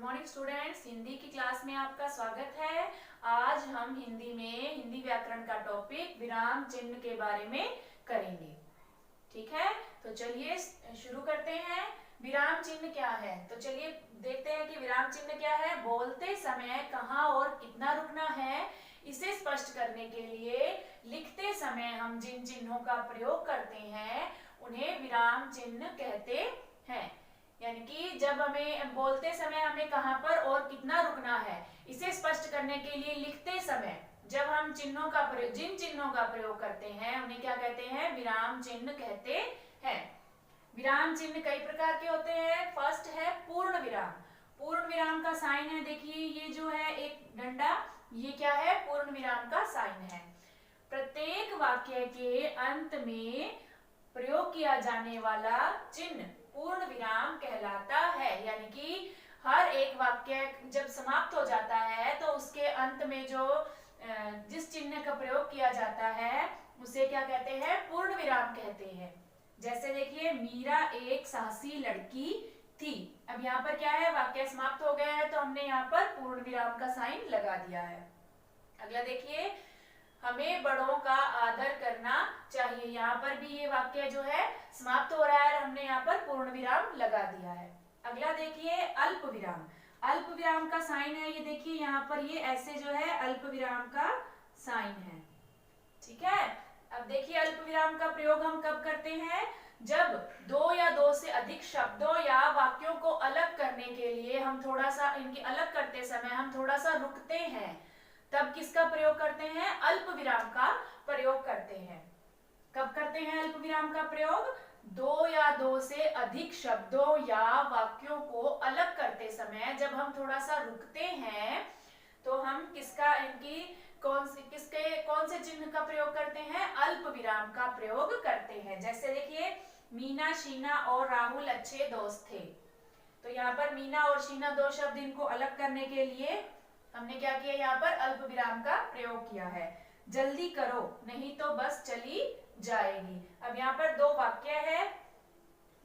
Morning students, Hindi की class में आपका स्वागत है। आज हम हिंदी व्याकरण का टॉपिक विराम चिन्ह के बारे में करेंगे। ठीक है, तो चलिए शुरू करते हैं। विराम चिन्ह क्या है? तो चलिए देखते हैं कि विराम चिन्ह क्या है। बोलते समय कहाँ और कितना रुकना है, इसे स्पष्ट करने के लिए लिखते समय हम जिन चिन्हों का प्रयोग करते हैं उन्हें विराम चिन्ह कहते हैं। यानी कि जब हमें बोलते समय हमें कहां पर और कितना रुकना है, इसे स्पष्ट करने के लिए लिखते समय जब हम जिन चिन्हों का प्रयोग करते हैं उन्हें क्या कहते हैं? विराम चिन्ह कहते हैं। विराम चिन्ह कई प्रकार के होते हैं। फर्स्ट है पूर्ण विराम। पूर्ण विराम का साइन है, देखिए ये जो है एक डंडा, ये क्या है? पूर्ण विराम का साइन है। प्रत्येक वाक्य के अंत में प्रयोग किया जाने वाला चिन्ह पूर्ण विराम कहलाता है। यानी कि हर एक वाक्य जब समाप्त हो जाता है तो उसके अंत में जो जिस चिन्ह का प्रयोग किया जाता है उसे क्या कहते हैं? पूर्ण विराम कहते हैं। जैसे देखिए, मीरा एक साहसी लड़की थी। अब यहाँ पर क्या है? वाक्य समाप्त हो गया है तो हमने यहाँ पर पूर्ण विराम का साइन लगा दिया है। अगला देखिए, हमें बड़ों का आदर करना चाहिए। यहाँ पर भी ये वाक्य जो है समाप्त हो रहा है और हमने यहाँ पर पूर्ण विराम लगा दिया है। अगला देखिए, अल्प विराम। अल्प विराम का साइन है, ये देखिए यहाँ पर ये ऐसे जो है अल्प विराम का साइन है। ठीक है, अब देखिए अल्प विराम का प्रयोग हम कब करते हैं? जब दो या दो से अधिक शब्दों या वाक्यों को अलग करने के लिए हम थोड़ा सा इनकी अलग करते समय हम थोड़ा सा रुकते हैं, तब किसका प्रयोग करते हैं? अल्प विराम का प्रयोग करते हैं। कब करते हैं अल्प विराम का प्रयोग? दो या दो से अधिक शब्दों या वाक्यों को अलग करते समय जब हम थोड़ा सा रुकते हैं तो हम कौन से चिन्ह का प्रयोग करते हैं? अल्प विराम का प्रयोग करते हैं। जैसे देखिए, मीना, शीना और राहुल अच्छे दोस्त थे। तो यहाँ पर मीना और शीना दो शब्द, इनको अलग करने के लिए हमने क्या किया? यहाँ पर अल्प विराम का प्रयोग किया है। जल्दी करो नहीं तो बस चली जाएगी। अब यहाँ पर दो वाक्य है,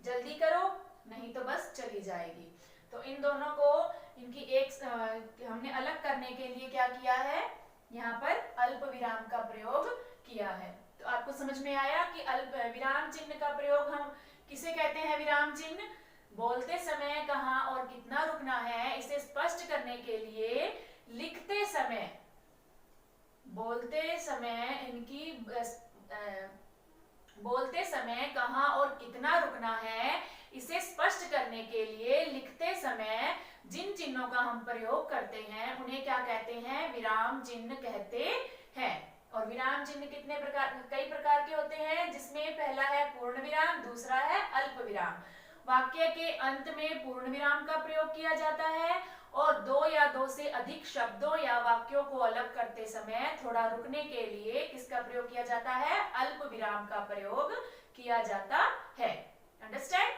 जल्दी करो नहीं तो बस चली जाएगी। तो इन दोनों को हमने अलग करने के लिए क्या किया है? यहाँ पर अल्प विराम का प्रयोग किया है। तो आपको समझ में आया कि अल्प विराम चिन्ह का प्रयोग हम किसे कहते हैं? विराम चिन्ह। बोलते समय कहाँ और कितना रुकना है, इसे स्पष्ट करने के लिए लिखते समय बोलते समय कहाँ और कितना रुकना है, इसे स्पष्ट करने के लिए लिखते समय जिन चिन्हों का हम प्रयोग करते हैं उन्हें क्या कहते हैं? विराम चिन्ह कहते हैं। और विराम चिन्ह कई प्रकार के होते हैं, जिसमें पहला है पूर्ण विराम, दूसरा है अल्प विराम। वाक्य के अंत में पूर्ण विराम का प्रयोग किया जाता है और दो या दो से अधिक शब्दों या वाक्यों को अलग करते समय थोड़ा रुकने के लिए किसका प्रयोग किया जाता है? अल्प विराम का प्रयोग किया जाता है। अंडरस्टैंड?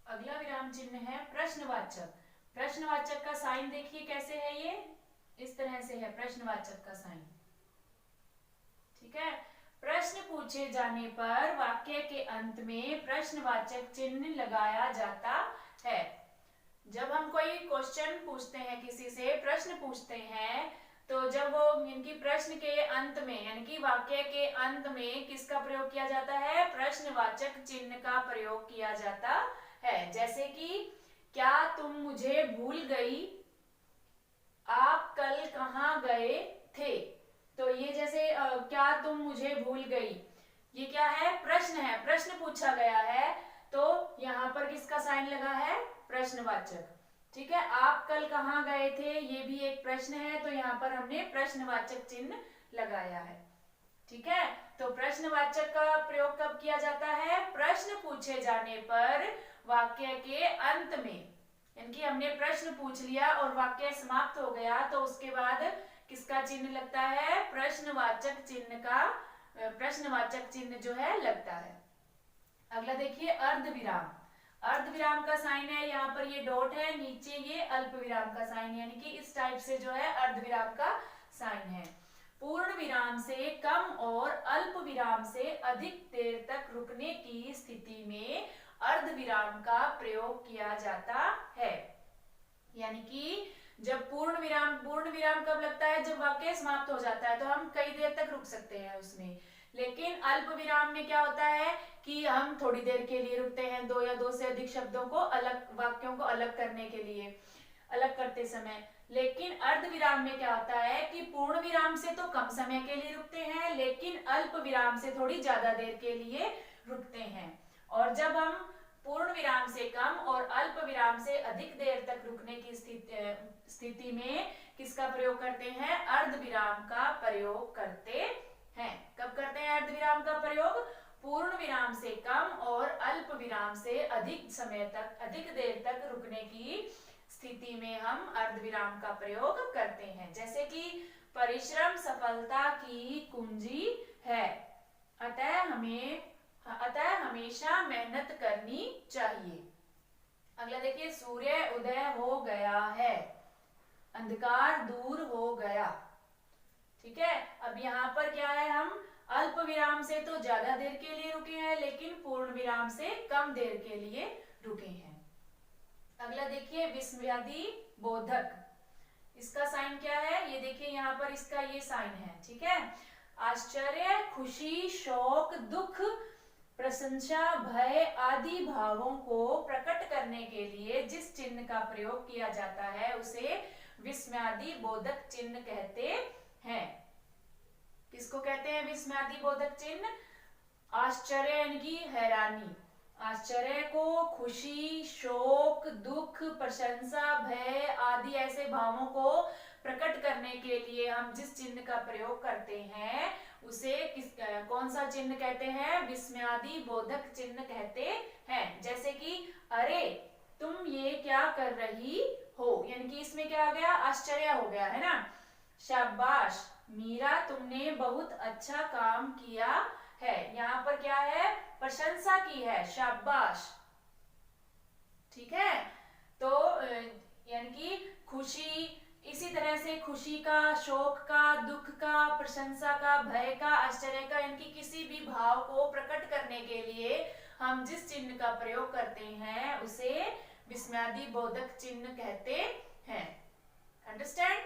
अगला विराम चिन्ह है प्रश्नवाचक। प्रश्नवाचक का साइन देखिए कैसे है, ये इस तरह से है प्रश्नवाचक का साइन। ठीक है, प्रश्न पूछे जाने पर वाक्य के अंत में प्रश्नवाचक चिन्ह लगाया जाता है। जब हम कोई क्वेश्चन पूछते हैं, किसी से प्रश्न पूछते हैं, तो जब वो इनकी प्रश्न के अंत में यानी कि वाक्य के अंत में किसका प्रयोग किया जाता है? प्रश्नवाचक चिन्ह का प्रयोग किया जाता है। जैसे कि, क्या तुम मुझे भूल गई? आप कल कहाँ गए थे? तो ये जैसे क्या तुम मुझे भूल गई, ये क्या है? प्रश्न है, प्रश्न पूछा गया है, तो यहाँ पर किसका साइन लगा है? प्रश्नवाचक। ठीक है, आप कल कहाँ गए थे, ये भी एक प्रश्न है, तो यहाँ पर हमने प्रश्नवाचक चिन्ह लगाया है। ठीक है, तो प्रश्नवाचक का प्रयोग कब किया जाता है? प्रश्न पूछे जाने पर वाक्य के अंत में, यानी कि हमने प्रश्न पूछ लिया और वाक्य समाप्त हो गया तो उसके बाद किसका चिन्ह लगता है? प्रश्नवाचक चिन्ह जो है लगता है। अगला देखिए, अर्धविराम। अर्धविराम का साइन है, यहाँ पर ये डॉट है, नीचे ये अल्प विराम का साइन, यानी कि इस टाइप से जो है अर्धविराम का साइन है। पूर्ण विराम से कम और अल्प विराम से अधिक देर तक रुकने की स्थिति में अर्धविराम का प्रयोग किया जाता है। यानी कि जब पूर्ण विराम कब लगता है? जब वाक्य समाप्त हो जाता है, तो हम कई देर तक रुक सकते हैं उसमें। लेकिन अल्प विराम में क्या होता है कि हम थोड़ी देर के लिए रुकते हैं, दो या दो से अधिक शब्दों को वाक्यों को अलग करने के लिए, अलग करते समय। लेकिन अर्ध विराम में क्या होता है कि पूर्ण विराम से तो कम समय के लिए रुकते हैं, लेकिन अल्प विराम से थोड़ी ज्यादा देर के लिए रुकते हैं। और जब हम पूर्ण विराम से कम और अल्प विराम से अधिक देर तक रुकने की स्थिति में किसका प्रयोग करते हैं? अर्ध विराम का प्रयोग करते हैं। कब करते हैं अर्ध विराम का प्रयोग? पूर्ण विराम से कम और अल्प विराम से अधिक समय तक, अधिक देर तक रुकने की स्थिति में हम अर्ध विराम का प्रयोग करते हैं। जैसे कि परिश्रम सफलता की कुंजी है, अतः हमेशा मेहनत करनी चाहिए। अगला देखिए, सूर्य उदय हो गया है, अंधकार दूर हो गया। ठीक है, अब यहाँ पर क्या है, हम अल्प विराम से तो ज्यादा देर के लिए रुके हैं, लेकिन पूर्ण विराम से कम देर के लिए रुके हैं। अगला देखिए, विस्मयादि बोधक, इसका साइन क्या है? ये देखिए यहाँ पर इसका ये साइन है। ठीक है, आश्चर्य, खुशी, शोक, दुख, प्रशंसा, भय आदि भावों को प्रकट करने के लिए जिस चिन्ह का प्रयोग किया जाता है उसे विस्मयादि बोधक चिन्ह कहते हैं। किसको कहते हैं विस्मयादि बोधक चिन्ह? आश्चर्य यानी कि हैरानी, आश्चर्य को, खुशी, शोक, दुख, प्रशंसा, भय आदि ऐसे भावों को प्रकट करने के लिए हम जिस चिन्ह का प्रयोग करते हैं उसे कौन सा चिन्ह कहते हैं? विस्मयादि बोधक चिन्ह कहते हैं। जैसे कि अरे तुम ये क्या कर रही हो, यानी कि इसमें क्या आ गया? आश्चर्य हो गया, है ना। शाबाश मीरा, तुमने बहुत अच्छा काम किया है, यहाँ पर क्या है? प्रशंसा की है, शाबाश। ठीक है, तो यानी कि खुशी, इसी तरह से खुशी का, शोक का, दुख का, प्रशंसा का, भय का, आश्चर्य का, इनकी किसी भी भाव को प्रकट करने के लिए हम जिस चिन्ह का प्रयोग करते हैं उसे विस्मयादि बोधक चिन्ह कहते हैं। अंडरस्टैंड?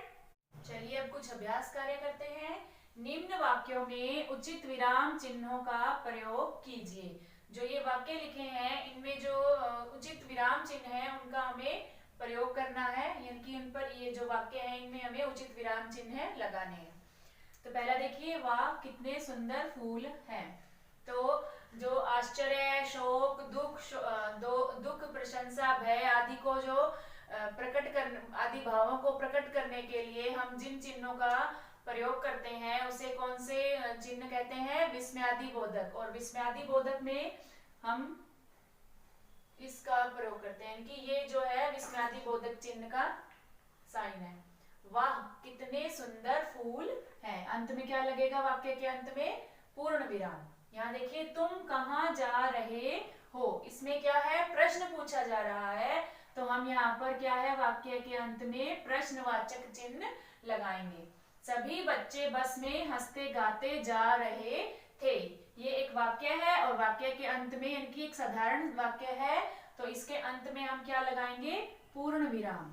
चलिए अब कुछ अभ्यास कार्य करते हैं। निम्न वाक्यों में उचित विराम चिन्हों का प्रयोग कीजिए। जो ये वाक्य लिखे हैं इनमें जो उचित विराम चिन्ह है उनका हमें प्रयोग करना है, यानी कि उन पर ये जो वाक्य है इनमें हमें उचित विराम चिन्ह लगाने हैं। तो पहला देखिए, वाह कितने सुंदर फूल हैं। तो जो आश्चर्य, शोक, दुख, प्रशंसा, भय आदि को जो आदि भावों को प्रकट करने के लिए हम जिन चिन्हों का प्रयोग करते हैं उसे कौन से चिन्ह कहते हैं? विस्मयादि बोधक। और विस्मयादि बोधक में हम इसका प्रयोग करते हैं कि ये जो है विस्मयादि बोधक चिन्ह का साइन है। वाह कितने सुंदर फूल हैं, अंत में क्या लगेगा? वाक्य के अंत में पूर्ण विराम। यहाँ देखिए, तुम कहाँ जा रहे हो, इसमें क्या है? प्रश्न पूछा जा रहा है, तो हम यहाँ पर क्या है? वाक्य के अंत में प्रश्नवाचक चिन्ह लगाएंगे। सभी बच्चे बस में हंसते गाते जा रहे थे, ये एक वाक्य है और वाक्य के अंत में, यानी कि एक साधारण वाक्य है, तो इसके अंत में हम क्या लगाएंगे? पूर्ण विराम।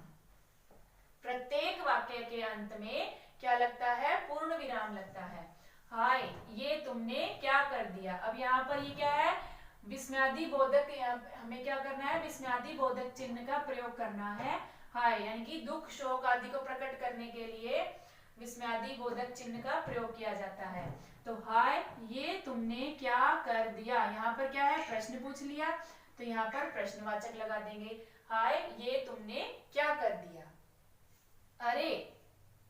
प्रत्येक वाक्य के अंत में क्या लगता है? पूर्ण विराम लगता है। हाय ये तुमने क्या कर दिया। अब यहाँ पर ये क्या है? विस्मयादि बोधक, हमें क्या करना है? विस्मयादि बोधक चिन्ह का प्रयोग करना है। हाय यानी कि दुख, शोक आदि को प्रकट करने के लिए विस्मयादि बोधक चिन्ह का प्रयोग किया जाता है। तो हाय ये तुमने क्या कर दिया, यहाँ पर क्या है? प्रश्न पूछ लिया, तो यहाँ पर प्रश्नवाचक लगा देंगे। हाय ये तुमने क्या कर दिया। अरे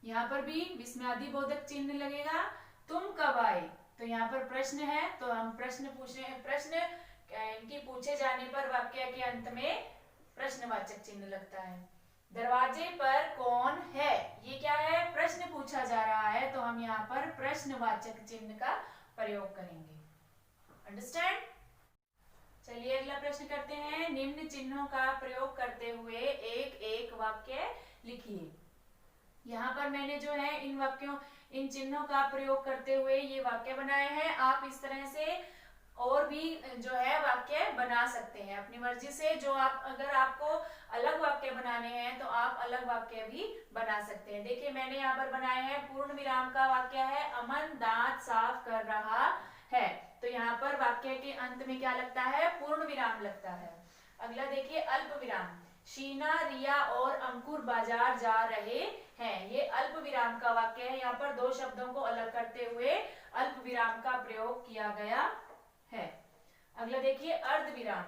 यहाँ पर भी विस्मयादि बोधक चिन्ह लगेगा। तुम कब आए, तो यहाँ पर प्रश्न है, तो हम प्रश्न इनकी पूछे जाने पर वाक्य के अंत में प्रश्नवाचक चिन्ह लगता है। दरवाजे पर कौन है, ये क्या है? प्रश्न पूछा जा रहा है, तो हम यहाँ पर प्रश्नवाचक चिन्ह का प्रयोग करेंगे। अंडरस्टैंड? चलिए अगला प्रश्न करते हैं। निम्न चिन्हों का प्रयोग करते हुए एक एक वाक्य लिखिए। यहाँ पर मैंने जो है इन चिन्हों का प्रयोग करते हुए ये वाक्य बनाए हैं। आप इस तरह से और भी जो है वाक्य बना सकते हैं अपनी मर्जी से। जो आप अगर आपको अलग वाक्य बनाने हैं तो आप अलग वाक्य भी बना सकते हैं। देखिए मैंने यहाँ पर बनाए हैं, पूर्ण विराम का वाक्य है अमन दांत साफ कर रहा है, तो यहाँ पर वाक्य के अंत में क्या लगता है, पूर्ण विराम लगता है। अगला देखिए अल्प विराम, शीना रिया और अंकुर बाजार जा रहे हैं, ये अल्प विराम का वाक्य है। यहाँ पर दो शब्दों को अलग करते हुए अल्प विराम का प्रयोग किया गया है। अगला देखिए अर्ध विराम,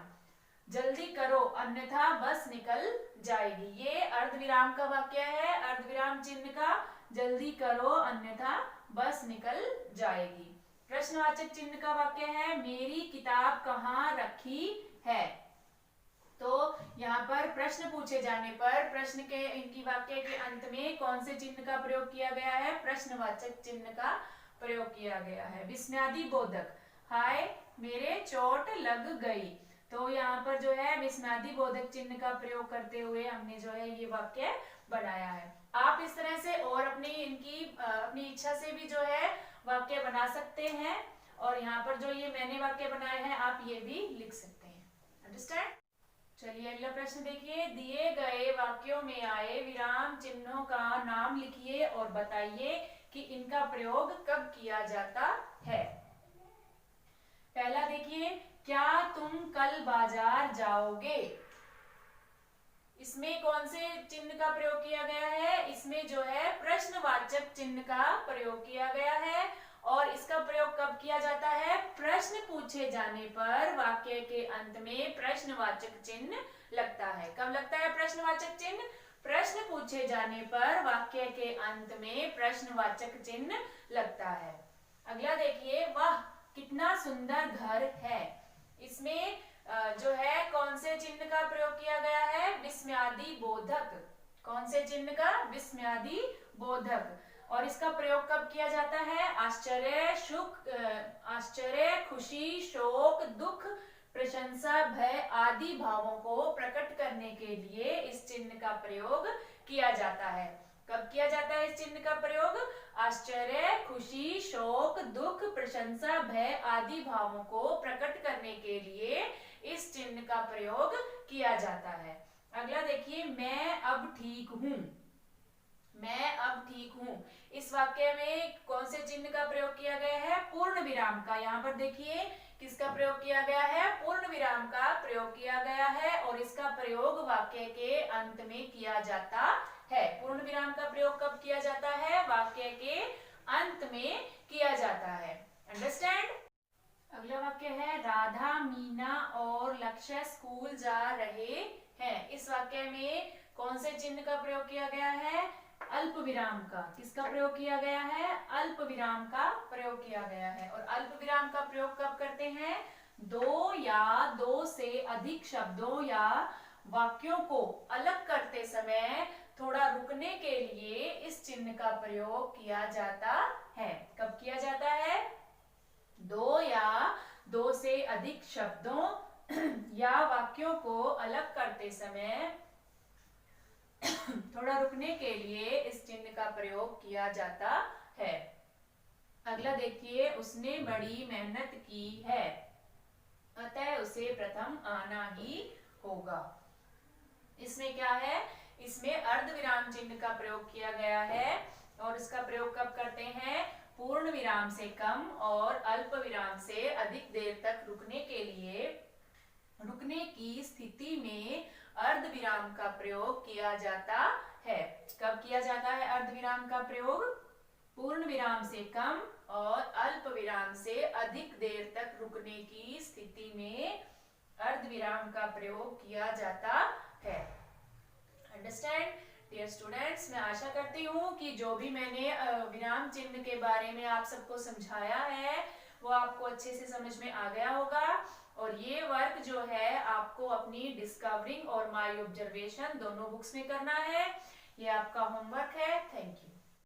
जल्दी करो अन्यथा बस निकल जाएगी, ये अर्ध विराम का वाक्य है, अर्ध विराम चिन्ह का, जल्दी करो अन्यथा बस निकल जाएगी। प्रश्नवाचक चिन्ह का वाक्य है मेरी किताब कहाँ रखी है, तो यहाँ पर प्रश्न पूछे जाने पर प्रश्न के इनकी वाक्य के अंत में कौन से चिन्ह का प्रयोग किया गया है, प्रश्नवाचक चिन्ह का प्रयोग किया गया है। विस्मयादि बोधक, हाय मेरे चोट लग गई, तो यहाँ पर जो है विस्मयादि बोधक चिन्ह का प्रयोग करते हुए हमने जो है ये वाक्य बनाया है। आप इस तरह से और अपनी इच्छा से भी जो है वाक्य बना सकते हैं, और यहाँ पर जो ये मैंने वाक्य बनाए हैं आप ये भी लिख सकते हैं। अंडरस्टैंड। चलिए अगला प्रश्न देखिए, दिए गए वाक्यों में आए विराम चिन्हों का नाम लिखिए और बताइए कि इनका प्रयोग कब किया जाता है। पहला देखिए, क्या तुम कल बाजार जाओगे, इसमें कौन से चिन्ह का प्रयोग किया गया है, इसमें जो है प्रश्नवाचक चिन्ह का प्रयोग किया गया है, और इसका प्रयोग कब किया जाता है, प्रश्न पूछे जाने पर वाक्य के अंत में प्रश्नवाचक चिन्ह लगता है। कब लगता है प्रश्नवाचक चिन्ह, प्रश्न पूछे जाने पर वाक्य के अंत में प्रश्नवाचक चिन्ह लगता है। अगला देखिए, वह कितना सुंदर घर है, इसमें जो है कौन से चिन्ह का प्रयोग किया गया है, विस्मयादि बोधक, कौन से चिन्ह का, विस्मयादि बोधक, और इसका प्रयोग कब किया जाता है, आश्चर्य खुशी शोक दुख प्रशंसा भय आदि भावों को प्रकट करने के लिए इस चिन्ह का प्रयोग किया जाता है। कब किया जाता है इस चिन्ह का प्रयोग, आश्चर्य खुशी शोक दुख प्रशंसा भय आदि भावों को प्रकट करने के लिए इस चिन्ह का प्रयोग किया जाता है। अगला देखिए, मैं अब ठीक हूं, मैं अब ठीक हूं, इस वाक्य में कौन से चिन्ह का प्रयोग किया गया है, पूर्ण विराम का। यहाँ पर देखिए किसका प्रयोग किया गया है, पूर्ण विराम का प्रयोग किया गया है, और इसका प्रयोग वाक्य के अंत में किया जाता है। पूर्ण विराम का प्रयोग कब किया जाता है, वाक्य के अंत में किया जाता है। अंडरस्टैंड। अगला वाक्य है, राधा मीना और लक्ष्य स्कूल जा रहे हैं, इस वाक्य में कौन से चिन्ह का प्रयोग किया गया है, अल्प विराम का। किसका प्रयोग किया गया है, अल्प विराम का प्रयोग किया गया है। और अल्प विराम का प्रयोग कब करते हैं, दो या दो से अधिक शब्दों या वाक्यों को अलग करते समय थोड़ा रुकने के लिए इस चिन्ह का प्रयोग किया जाता है। कब किया जाता है, दो या दो से अधिक शब्दों या वाक्यों को अलग करते समय थोड़ा रुकने के लिए इस चिन्ह का प्रयोग किया जाता है। अगला देखिए, उसने बड़ी मेहनत की है अतः उसे प्रथम आना ही होगा, इसमें क्या है, इसमें अर्ध विराम चिन्ह का प्रयोग किया गया है, और इसका प्रयोग कब करते हैं, पूर्ण विराम से कम और अल्प विराम से अधिक देर तक रुकने के लिए, रुकने की स्थिति में अर्ध विराम का प्रयोग किया जाता है। कब किया जाता है अर्ध विराम का प्रयोग, पूर्ण विराम से कम और अल्प विराम से अधिक देर तक रुकने की स्थिति में अर्ध विराम का प्रयोग किया जाता है। अंडरस्टैंड डियर स्टूडेंट्स, मैं आशा करती हूँ कि जो भी मैंने विराम चिन्ह के बारे में आप सबको समझाया है वो आपको अच्छे से समझ में आ गया होगा। और ये वर्क जो है आपको अपनी डिस्कवरिंग और माय ऑब्जर्वेशन दोनों बुक्स में करना है, ये आपका होमवर्क है। Thank you.